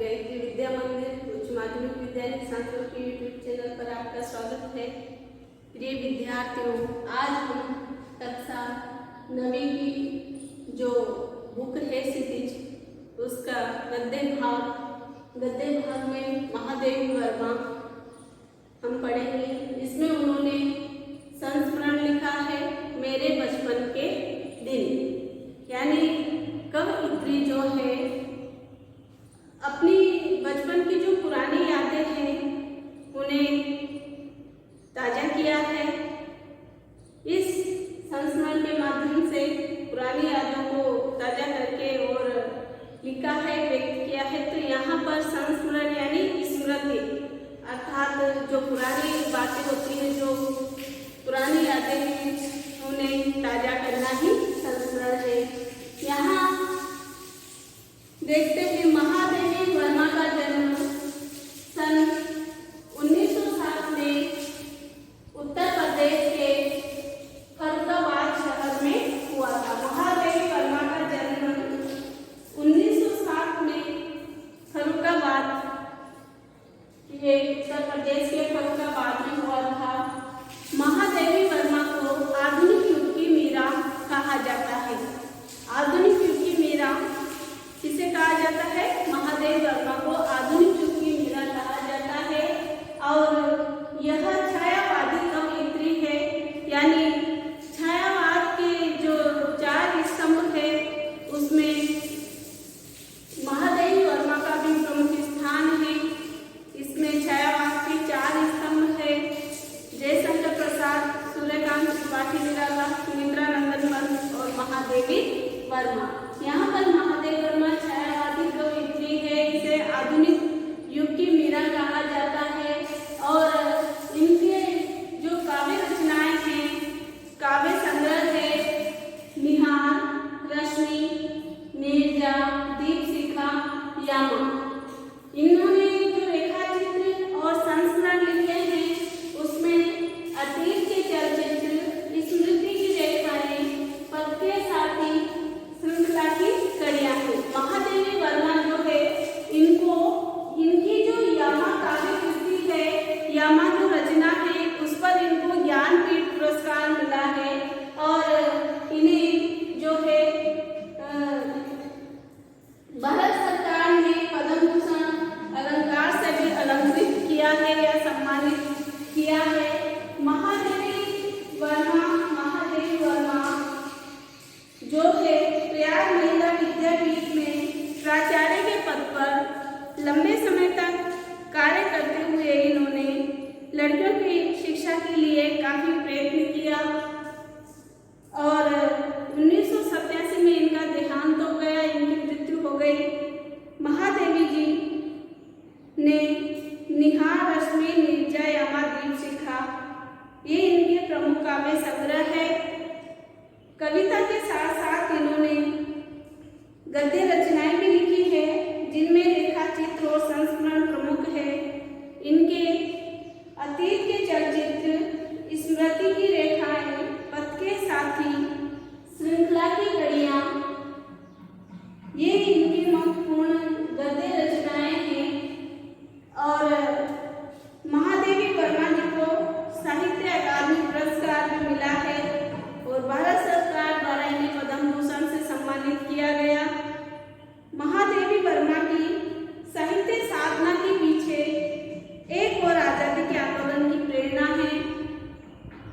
गायत्री विद्या मंदिर उच्च माध्यमिक विद्यालय सांसद के यूट्यूब चैनल पर आपका स्वागत है। प्रिय विद्यार्थियों, आज हम कक्षा 9वीं की जो बुक है क्षितिज, उसका गद्य भाग में महादेवी वर्मा हम पढ़ेंगे। इसमें उन्होंने संस्मरण लिखा है मेरे बचपन के दिन, यानी कवयित्री जो है अपनी बचपन की जो पुरानी यादें हैं उन्हें ताजा किया है। इस संस्मरण के माध्यम से पुरानी यादों को ताजा करके और लिखा है, व्यक्त किया है। तो यहाँ पर संस्मरण यानी स्मृति, अर्थात जो पुरानी बातें होती हैं, जो पुरानी यादें हैं, उन्हें ताजा करना ही संस्मरण है। यहाँ देखते हैं महादेवी वर्मा का जन्म सन 1907 में उत्तर प्रदेश के फरुखाबाद शहर में हुआ था। महादेवी वर्मा का जन्म 1907 में फरुखाबाद, ये उत्तर प्रदेश के फरुखाबाद में हुआ था। महादेवी वर्मा को आधुनिक युग की मीरा कहा जाता है। आधुनिक युग की मीरा किसे कहा जाता है? महादेवी वर्मा को आधुनिक युग की मीरा कहा जाता है। और यह छायावादी कवयित्री है, यानी छायावाद के जो 4 स्तंभ है उसमें महादेवी वर्मा का भी प्रमुख स्थान है। इसमें छायावाद के 4 स्तंभ है, जयशंकर प्रसाद, सूर्यकांत त्रिपाठी निराला, सुमित्रा नंदन पंत और महादेवी वर्मा। यहाँ पर महादेवी वर्मा छायावादी कवयित्री है, इसे आधुनिक युग की मीरा कहा जाता है। और इनके जो काव्य रचनाएं हैं, काव्य संग्रह है निहार, रश्मि, नीरजा, दीपशिखा, यामा। इन्होंने जो रेखाचित्र और संस्मरण लिखे हैं उसमें अतीत के चलचित्र, स्मृति की रेखाएं, पद के साथी, श्रृंखला की कड़ियां हैं। महादेवी वर्मा जो है, इनकी जो यामा काव्य कृति है, यामा जो रचना है, उस पर इनको ज्ञानपीठ पुरस्कार मिला है। और इन्हें जो है भारत सरकार ने पद्म भूषण अलंकार से भी अलंकृत किया है या सम्मानित किया है। महादेवी वर्मा जो है प्रयाग महिला विद्यापीठ में प्राचार्य के पद पर लंबे समय तक कार्य करते हुए इन्होंने लड़कियों की शिक्षा के लिए काफी प्रयत्न किया। और 1987 में इनका देहांत हो गया, इनकी मृत्यु हो गई। महादेवी जी ने निहार, रश्मि, नीरजा, यामा, दीपशिखा, ये इनके प्रमुख काव्य संग्रह है। कविता के साथ साथ इन्होंने गद्य रचनाएं भी लिखी है, जिनमें रेखाचित्र और संस्मरण प्रमुख है। इनके अतीत के चलचित्र, स्मृति की रेखाएं, पद के साथी, श्रृंखला की कड़ियां, ये इनकी महत्वपूर्ण गद्य रचनाएं हैं। और महादेवी वर्मा जी को साहित्य अकादमी पुरस्कार भी मिला है और भारत सरकार द्वारा इन्हें पद्म भूषण से सम्मानित किया गया। महादेवी वर्मा की साहित्य साधना के पीछे एक और आजादी के आंदोलन की प्रेरणा है,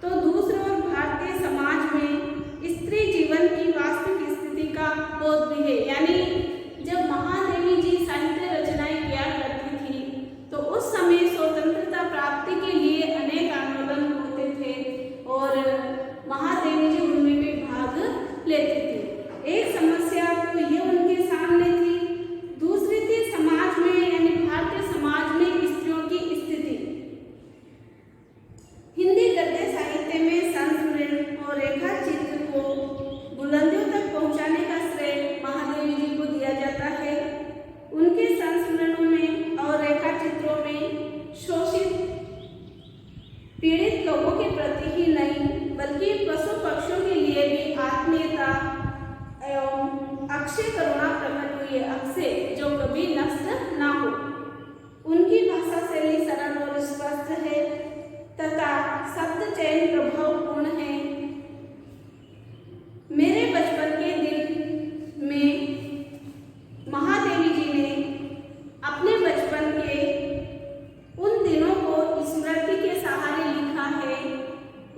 तो दूसरी ओर भारतीय समाज में स्त्री जीवन की वास्तविक स्थिति का बोध भी है। यानी जब महादेवी जी साहित्य रचनाएं किया करती थी तो उस समय स्वतंत्रता प्राप्ति के लिए अनेक आंदोलन होते थे और महादेवी जी उनमें भी भाग लेते थे। एक समस्या तो ये उनके सामने थी, दूसरी थी समाज में, यानी भारतीय समाज में स्त्रियों की स्थिति। हिंदी गद्य साहित्य में संस्मरण और रेखाचित्र को बुलंदियों तक पहुंचाने का श्रेय महादेवी जी को दिया जाता है। उनके संस्मरणों में और रेखाचित्रों में शोषित, पीड़ित लोगों के प्रति ही नहीं बल्कि पशु पक्षियों के लिए भी आत्मीयता एवं अक्षय करुणा प्रकट हुई हुए अक्षय जो कभी नष्ट ना हो। उनकी भाषा शैली सरल और स्पष्ट है तथा शब्द चयन प्रभावपूर्ण है। मेरे बचपन के दिन में महादेवी जी ने अपने बचपन के उन दिनों को स्मृति के सहारे लिखा है।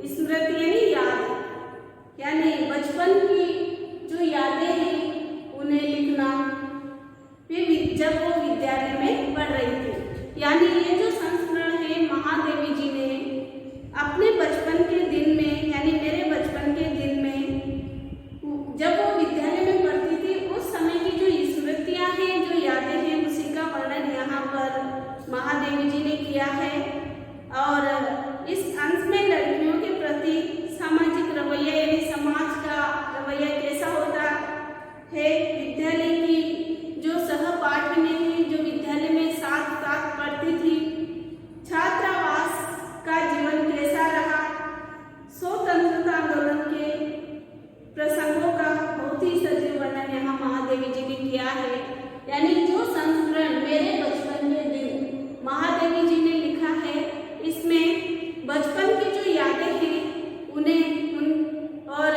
स्मृति यानी याद, यानी बचपन की जो यादें हैं उन्हें लिखना। वे जब वो विद्यालय में पढ़ रही थी, यानी ये जो संस्मरण है महादेवी जी ने अपने बचपन के दिन में, यानी मेरे बचपन के दिन में जब वो विद्यालय में पढ़ती थी उस समय की जो स्मृतियाँ हैं, जो यादें हैं, उसी का वर्णन यहाँ पर महादेवी जी ने किया है। और इस अंश में लड़कियों के प्रति सामाजिक रवैया यानी समाज का रवैया कैसा होता है, विद्यालय की जो सहपाठिनी हैं जो विद्यालय में साथ साथ पढ़ती थी, छात्रावास का जीवन कैसा रहा, स्वतंत्रता आंदोलन के प्रसंगों का बहुत ही सजीव वर्णन यहाँ महादेवी जी ने किया है। यानी जो संस्मरण मेरे बचपन के दिन महादेवी जी ने लिखा है, इसमें बचपन की जो यादें हैं और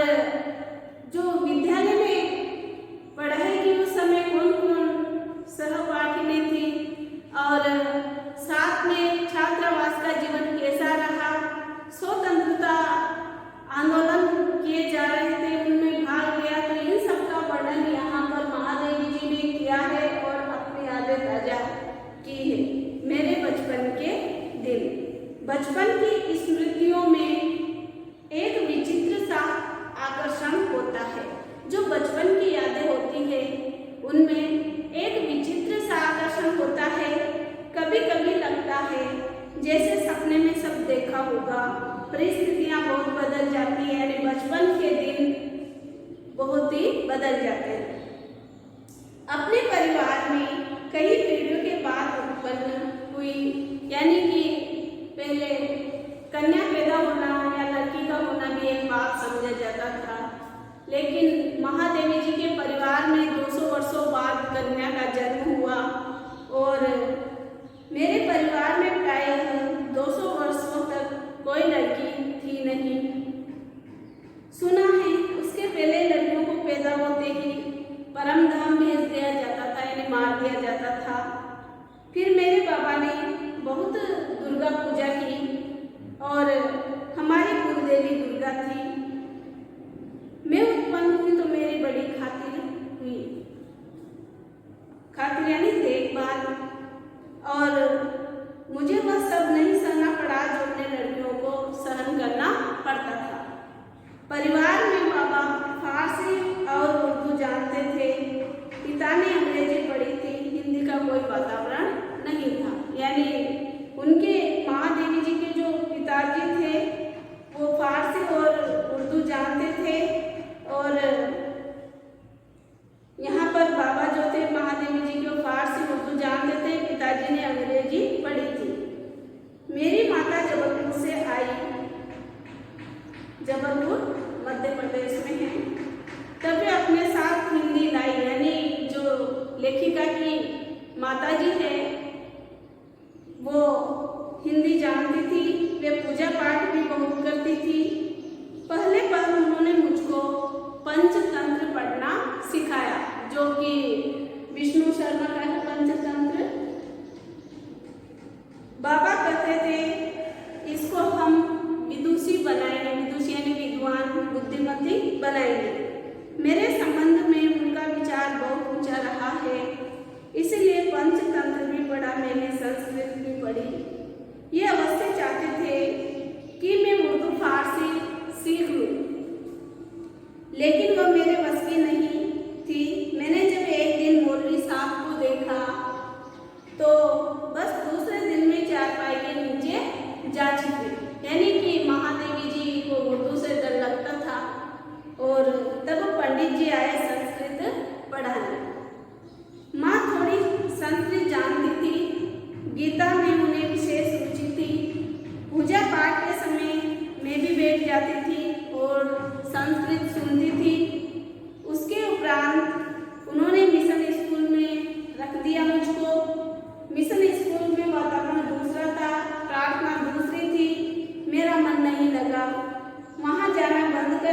जो विद्यालय में पढ़ाई की उस समय कौन कौन सहपाठिनी थी और साथ में छात्रावास का जीवन कैसा रहा, स्वतंत्रता आंदोलन किए जा रहे थे, उनमें भाग लिया, तो इन सब का वर्णन यहाँ पर महादेवी जी ने किया है और अपनी यादें ताजा की है। मेरे बचपन के दिन, बचपन की स्मृतियों में एक विचित्र सा आकर्षण होता है। जो बचपन की यादें होती है उनमें एक विचित्र सा आकर्षण होता है। कभी कभी लगता है जैसे सपने में सब देखा होगा, परिस्थितियाँ बहुत बदल जाती हैं, यानी बचपन के दिन बहुत ही बदल जाते हैं। अपने परिवार में कई पीढ़ियों के बाद उत्पन्न हुई, यानी कि पहले कन्या पैदा होना या लड़की का होना भी एक बात समझा जाता था, लेकिन महादेवी जी के परिवार में 200 वर्षों बाद कन्या का जन्म हुआ और मेरे परिवार में प्रायः 200 वर्षों तक कोई लड़की थी नहीं। सुना है उसके पहले लड़कियों को पैदा होते ही परम धाम भेज दिया जाता था, यानी मार दिया जाता था। फिर मेरे बाबा ने बहुत दुर्गा पूजा की और हमारी कुलदेवी दुर्गा थी। मैं उत्पन्न हुई तो मेरी बड़ी खातिर हुई, खातिर यानी देखभाल, और मुझे वह सब नहीं सहना पड़ा जो अपने लड़कियों को सहन करना पड़ता था। परिवार में बाबा फारसी और उर्दू जानते थे, पिता ने अंग्रेजी पढ़ी थी, हिंदी का कोई वातावरण नहीं था। यानी उनके महादेवी जी के जो पिताजी थे वो फारसी और उर्दू जानते थे और यहाँ पर बाबा जो थे महादेवी जी के फारसी उर्दू जानते थे, पिताजी ने अंग्रेजी पढ़ी थी। मेरी माता जबलपुर से आई, जबलपुर मध्य प्रदेश में है, तभी अपने साथ हिंदी लाई, यानी जो लेखिका की माता जी है वो हिंदी जानती थी, वे पूजा पाठ भी बहुत करती थी। पहले पर उन्होंने मुझको पंचतंत्र पढ़ना सिखाया, जो कि विष्णु शर्मा का है पंचतंत्र। बाबा कहते थे इसको हम विदुषी बनाएंगे, विदुषी यानी विद्वान बुद्धिमती बनाएंगे। मेरे संबंध में उनका विचार बहुत ऊंचा रहा है, इसलिए पंचतंत्र भी पढ़ा मैंने, संस्कृत भी पढ़ी। ये अवश्य चाहते थे कि मैं उर्दू फारसी सीख लूँ, लेकिन वह मेरे बस की नहीं थी। मैंने जब एक दिन मौलवी साहब को देखा तो बस दूसरे दिन में चारपाई के नीचे जा छिपी, यानी कि महादेवी जी को उर्दू से डर लगता था और तब पंडित जी आए संस्कृत पढ़ाने। माँ थोड़ी संस्कृत जानती थी, गीता में उन्हें विशेष रुचि थी, पूजा पाठ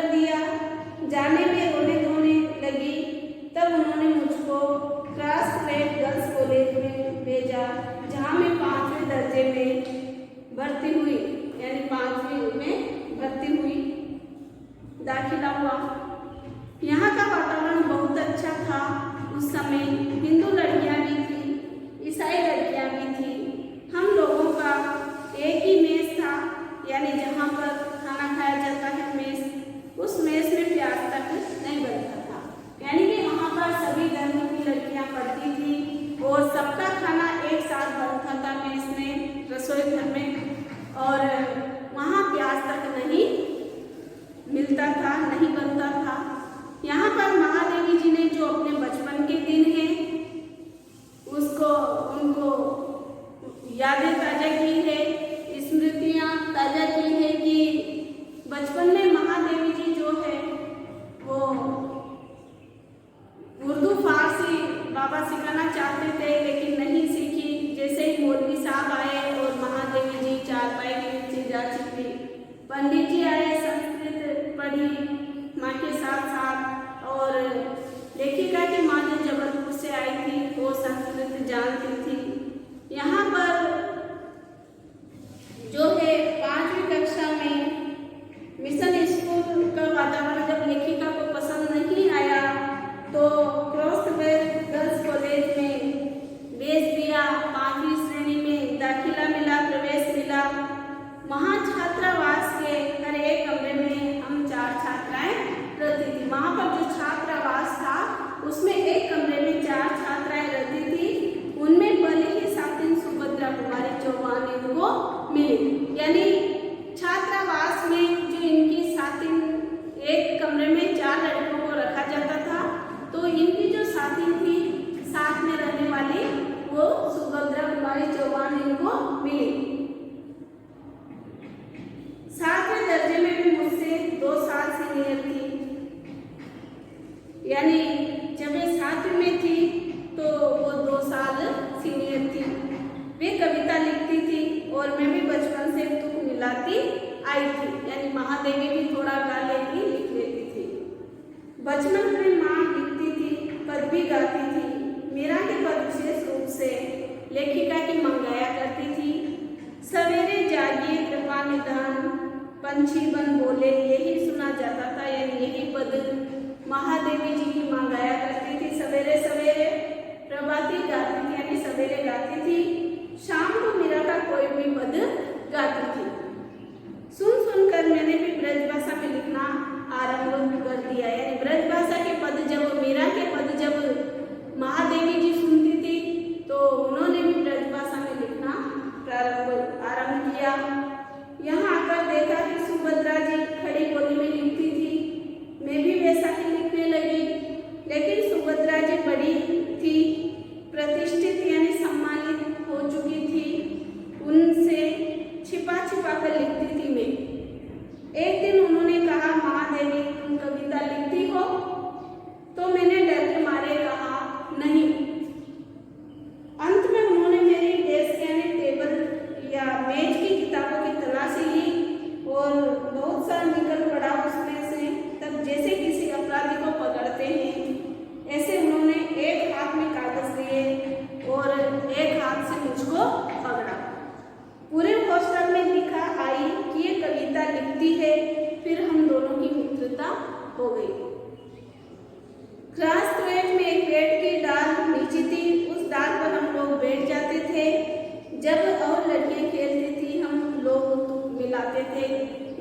कर दिया। जाने में रोने धोने लगी। तब उन्होंने मुझको क्रॉसग्रेड गर्ल्स कॉलेज में भेजा, जहाँ मैं 5वें दर्जे में भर्ती हुई, यानी 5वीं में भर्ती हुई, दाखिला हुआ। यहाँ का वातावरण बहुत अच्छा था। उस समय हिंदू लड़कियाँ भी थी, ईसाई लड़कियाँ भी थी। हम लोगों का एक ही मेस था, यानी जहाँ पर खाना खाया जाता है मेस, उस मेस में प्याज तक नहीं बनता था। यानी कि वहाँ पर सभी धर्मों की लड़कियाँ पढ़ती थी और सबका खाना एक साथ बनता था मेस में, रसोई घर में, और वहाँ प्याज तक नहीं मिलता था, नहीं बनता था। यहाँ पर महादेवी जी ने जो अपने बचपन के दिन हैं उनको यादें ताज़ा की है, स्मृतियाँ ताज़ा की है कि बचपन में महादेवी जी जो है वो उर्दू फारसी बाबा सिखाना चाहते थे, लेकिन नहीं सीखी। जैसे ही मौलवी साहब आए और महादेवी जी चारपाई के नीचे जा चुकी, पंडित जी आए, संस्कृत पढ़ी माँ के साथ साथ, और लेखिका की माँ जो जबलपुर से आई थी वो संस्कृत जानती थी। यहाँ पर जो है 5वीं कक्षा में मिशन स्कूल का वातावरण जब लेखिका को पसंद नहीं आया तो क्रॉसग्रेड गर्ल्स कॉलेज में भेज दिया। 5वीं श्रेणी में दाखिला मिला, प्रवेश मिला। वहाँ छात्रावास के हर एक कमरे में हम 4 छात्राएं रहती थी। वहाँ पर जो छात्रावास था उसमें एक कमरे में 4 छात्राएं रहती थी। उनमें भले ही साथिन सुभद्रा कुमारी चौहान इनको मिली, यानी छात्रावास में जो इनकी साथिन, एक कमरे में 4 लड़कों को रखा जाता था, तो इनकी जो साथी थी साथ में रहने वाली वो सुभद्रा कुमारी चौहान इनको मिली। 7वें दर्जे में भी मुझसे 2 साल सीनियर थी, यानी जब मैं 7वीं में थी तो वो 2 साल सीनियर थी। वे कविता लिखती थी और मैं भी बचपन से तुक मिलाती आई थी, यानी महादेवी भी थोड़ा गा लेती, लिख लेती थी। बचपन में माँ लिखती थी, पद भी गाती थी। मीरा के पद विशेष रूप से लेखिका की माँ गाया करती थी। सवेरे जागिए कृपा निधान, पंछी बन बोले, यही सुना जाता था, यानी यही पद महादेवी जी की माँ गाया करती थी। सवेरे सवेरे प्रभाती गाती थी, यानी सवेरे गाती थी। शाम को मीरा का कोई भी पद गाती थी। सुन सुनकर मैंने भी ब्रज भाषा में लिखना आरंभ कर दिया, यानी ब्रज भाषा के पद जब, मीरा के पद जब महादेवी जी सुनती थी तो उन्होंने भी ब्रज भाषा में लिखना आरंभ किया। यहाँ आकर देखा कि सुभद्रा जी खड़ी बोली में लिखती थी, मैं भी वैसा ही लिखने लगी। लेकिन सुभद्रा जी बड़ी थी, प्रतिष्ठित यानी सम्मानित हो चुकी थी, उनसे छिपा छिपा कर लिखती थी मैं। एक दिन उन्होंने कहा, महादेवी तुम कविता लिखती हो? तो मैंने डर के मारे कहा नहीं। अंत में उन्होंने मेरी डेस्क यानी टेबल या मेज की किताबों की तलाशी ली और बहुत सा निकल पड़ा उसमें से। तब जैसे किसी अपराधी को पकड़ते हैं ऐसे उन्होंने एक हाथ में कागज लिए और एक हाथ से मुझको पकड़ा। पूरे हॉस्टल में दिखा आई कि ये कविता लिखती है। फिर हम दोनों की मित्रता हो गई। क्लास 12 में एक पेड़ की डाल नीचे थी, उस डाल पर हम लोग बैठ जाते थे। जब और लड़कियां खेलती थी हम लोग मिलाते थे।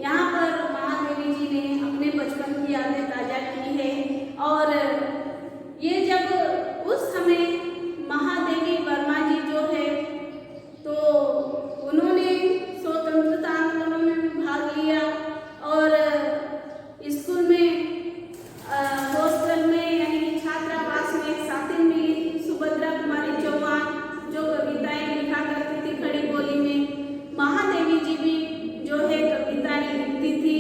यहाँ पर महादेवी जी ने अपने बचपन की यादें ताज़ा की है। और ये जब उस समय महादेवी वर्मा जी जो है तो उन्होंने स्वतंत्रता आंदोलन में भाग लिया और स्कूल में हॉस्टल में यानी कि छात्रावास में एक साथी मिली सुभद्रा कुमारी चौहान जो कविताएं लिखा करती थी खड़ी बोली में। महादेवी जी भी जो है कविताएं लिखती थी,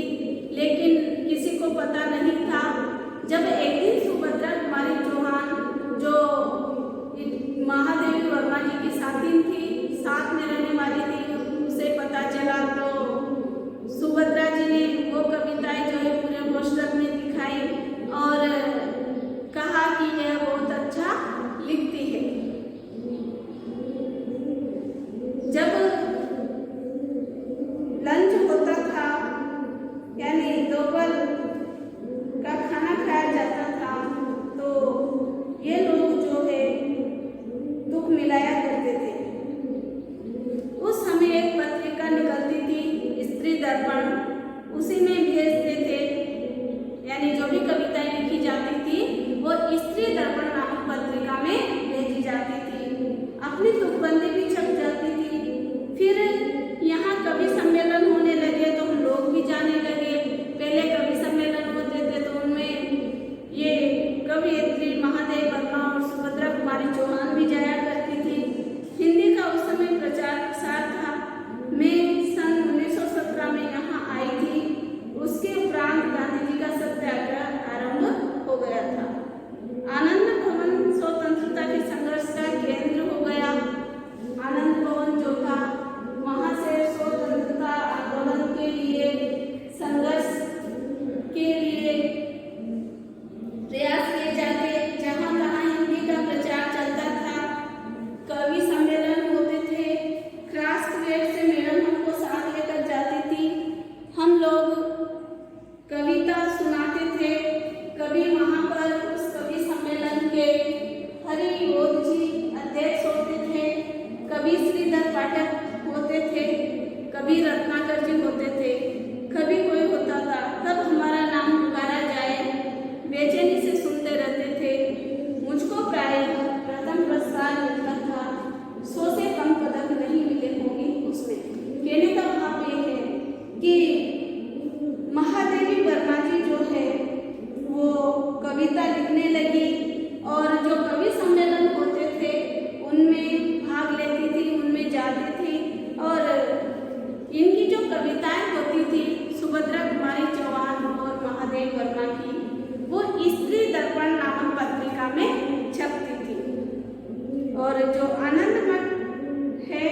लेकिन किसी को पता नहीं था। जब एक दिन सुभद्रा कुमारी चौहान जो महादेवी वर्मा जी की साथी थी, साथ में रहने वाली थी, उसे पता चला तो सुभद्रा जी ने वो कविताएं जो है पूरे हॉस्टल उसी में भेजते थे, यानी जो भी कविताएं लिखी जाती थी वो स्त्री दर्पण नामक पत्रिका में भेजी जाती थी। अपनी तुकबंदी भी छप जाती थी। फिर यहाँ कवि सम्मेलन होने लगे तो हम लोग भी जाने लगे। पहले कवि सम्मेलन होते थे तो उनमें ये कवियत्री महादेव वर्मा और सुभद्रा कुमारी चौहान भी जाया करती थी। हिंदी का उस समय प्रचार प्रसार था। मैं सन 1917 में यहाँ आई थी। उसके उपरांत गांधी जी का सत्याग्रह आरंभ हो गया था। आनंद भवन स्वतंत्रता के संघर्ष का केंद्र हो गया। आनंद भवन जो था वहाँ से स्वतंत्रता आंदोलन के लिए, संघर्ष के लिए प्रयास किए जाते। जहाँ तहाँ हिंदी का प्रचार चलता था, कवि सम्मेलन होते थे। क्लास पीरियड से मैडम हमको साथ लेकर जाती थी। हम लोग कविता सुनाते थे। कभी वहाँ पर उस कवि सम्मेलन के हरिबोध जी अध्यक्ष होते थे, कभी श्रीधर पाठक होते थे, कभी रत्नाकर जी होते थे, कभी कोई होता था। कब हमारा नाम पुकारा जाए बेचैनी से सुनते रहते थे। मुझको प्रायः प्रथम पुरस्कार मिलता था। 100 से कम पदक नहीं मिले होंगे उसमें। कहने का भाव ये है कि महादेवी वर्मा जी जो है वो कविता लिखने लगी और जो कवि सम्मेलन होते थे उनमें भाग लेती थी, उनमें जाती थी। और इनकी जो कविताएं होती थी सुभद्रा कुमारी चौहान और महादेव वर्मा की, वो स्त्री दर्पण नामक पत्रिका में छपती थी। और जो आनंद मठ है,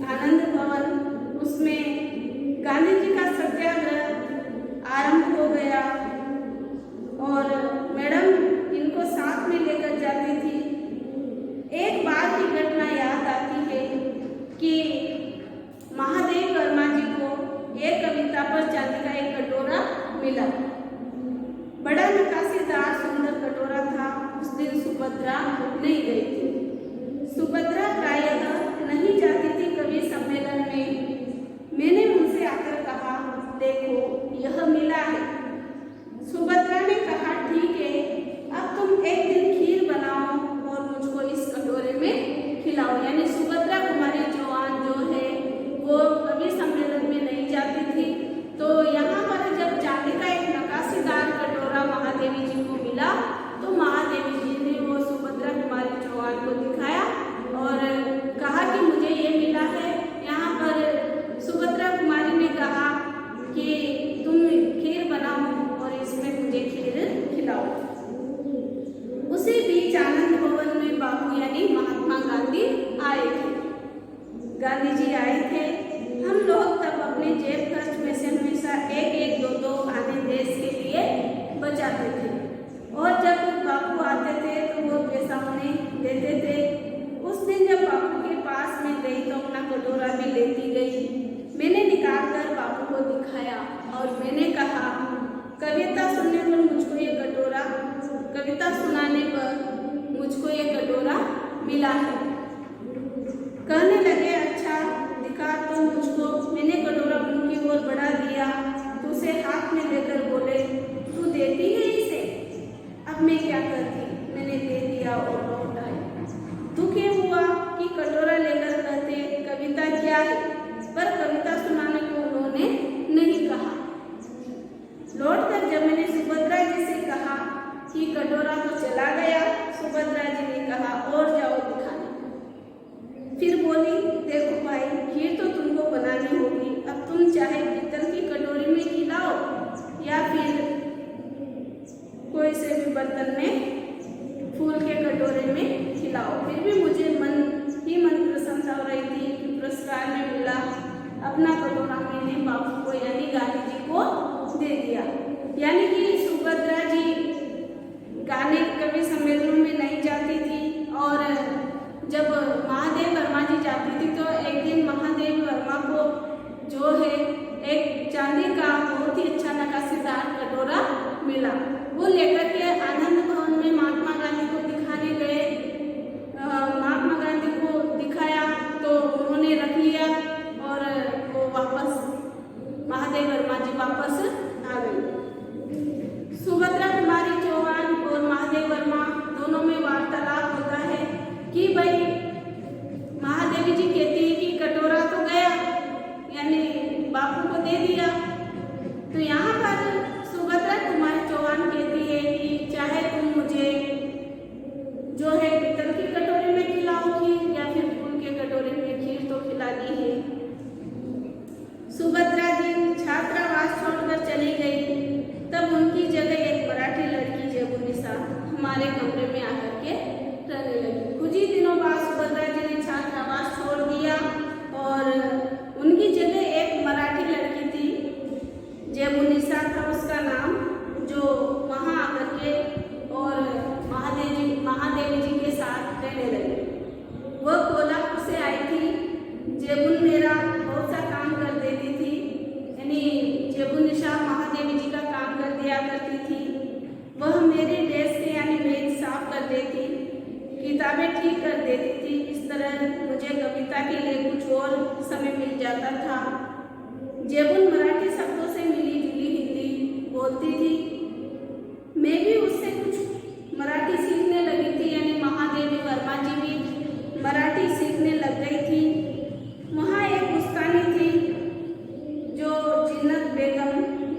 आनंद भवन, उसमें गांधी जी का सत्याग्रह आरंभ हो गया और मैडम इनको साथ में लेकर जाती थी। एक बार की घटना याद आती है कि महादेव वर्मा जी को एक कविता पर चांदी का एक कटोरा मिला। बड़ा नक्काशीदार सुंदर कटोरा था। उस दिन सुभद्रा नहीं गई थी। सुभद्रा प्रायः नहीं जाती थी कवि सम्मेलन में। मैंने उनसे आकर कहा, देखो यह मिला है। सुभद्रा ने कहा, ठीक है, अब तुम एक दिन खीर बनाओ और मुझको इस कटोरे में खिलाओ। यानी सुभद्रा कुमारी चौहान जो है वो कवि सम्मेलन में नहीं जाती थी। तो यहाँ पर जब चांदी का एक नक्काशीदार कटोरा महादेवी जी को मिला तो महादेवी जी ने वो सुभद्रा कुमारी चौहान को दिखाया और कहा कि मुझे ये मिला है। यहाँ पर सुभद्रा कुमारी ने कहा कि तुम खीर बनाओ और इसमें मुझे खीर खिलाओ। उसी बीच आनंद भवन में बापू यानी महात्मा गांधी आए थे। गांधी जी आए थे। हम लोग तब अपने जेब खर्च में से हमेशा 1-1, 2-2 आने देश के लिए बचाते थे और जब बापू आते थे तो वो पैसा उन्हें देते थे। उस दिन जब बापू के पास में गई तो अपना कटोरा भी लेती गई। मैंने निकाल कर बापू को दिखाया और मैंने कहा, कविता सुनने पर मुझको ये कटोरा, कविता सुनाने पर मुझको ये कटोरा मिला है। कहने लगे, अच्छा दिखा तो मुझको। मैंने कटोरा उनकी ओर बढ़ा दिया तो उसे हाथ में लेकर बोले, तू देती है इसे? अब मैं क्या करती? मैंने दे दिया और लौट आई। दुख ये हुआ कि कटोरा लेकर कहते कविता क्या है, पर कविता सुनाने को उन्होंने नहीं कहा। लौट कर जब मैंने सुभद्रा जी से कहा कि कटोरा तो चला गया, सुभद्रा जी ने कहा और जाओ दिखाने। फिर बोली, देखो भाई, खीर तो तुमको बनानी होगी। अब तुम चाहे पीतल की कटोरी में खिलाओ या फिर कोई से भी बर्तन में फूल के कटोरे में खिलाओ। फिर भी मुझे मन प्रसन्नता हो रही थी कि पुरस्कार में मिला। अपना कटोरा मैंने बापू को यानी गांधी जी को दे दिया। यानी कि सुभद्रा जी गाने कवि सम्मेलनों में नहीं जाती थी और जब महादेव वर्मा जी जाती थी तो एक दिन महादेव वर्मा को जो है एक चांदी का बहुत ही अच्छा नक्काशीदार कटोरा मिला। वो लेकर के आनंद भवन में महात्मा गांधी को दिखाने गए। महात्मा गांधी को दिखाया तो उन्होंने रख लिया और वो वापस महादेव वर्मा जी वापस आ गई। सुभद्रा कुमारी चौहान और महादेव वर्मा दोनों में वार्तालाप होता है कि भाई महादेवी जी कहती है कि कटोरा तो गया, यानी बापू को दे दिया। तो यहाँ पर सुभद्रा कुमारी चौहान कहती है कि चाहे तुम मुझे जो है पीतल की कटोरे में खिलाओ खीर या फिर फूल के कटोरे में खीर तो खिलानी है। सुभद्रा जी छात्रावास छोड़कर चली गई। तब उनकी जगह एक मराठी लड़की जेबुनिसा हमारे कमरे में आकर के रहने लगी। कुछ ही दिनों बाद सुभद्रा जी ने छात्रावास छोड़ दिया और उनकी जगह एक मराठी लड़की थी, जेबुनिसा था उसका नाम, जो वहाँ आकर के और महादेवी जी के साथ रहने लगी। वह कोल्हापुर से आई थी। जेबुन मेरा बहुत सा काम कर देती थी, यानी जेबुनिसा महादेवी जी का काम कर दिया करती थी। वह मेरे डेस्क यानी मेज साफ कर देती, किताबें ठीक कर देती थी। इस तरह मुझे कविता के लिए कुछ और समय मिल जाता था। जेबुन मराठी शब्दों से मिली जुली हिंदी बोलती थी। मैं भी उससे कुछ मराठी सीखने लगी थी, यानी महादेवी वर्मा जी भी मराठी सीखने लग गई थी। वहाँ एक उस्तानी थी जो जिन्नत बेगम।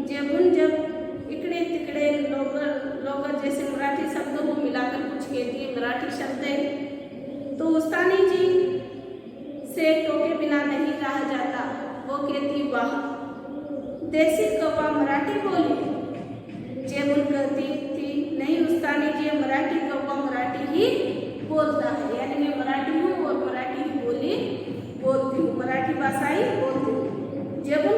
जेबुन जब इकड़े तिकड़े लोगर जैसे मराठी शब्दों को मिलाकर कुछ कहती है मराठी शब्द है, तो उस्तानी जी से टोके बिना नहीं रहा जाता। वो कहती वाह देसी कौवा मराठी बोली। जेबुन कहती थी नहीं उस्तानी जी मराठी कौवा मराठी ही बोलता है, यानी मैं मराठी हूँ और मराठी ही बोलती हूँ, मराठी भाषा ही बोलती हूँ। जेबुन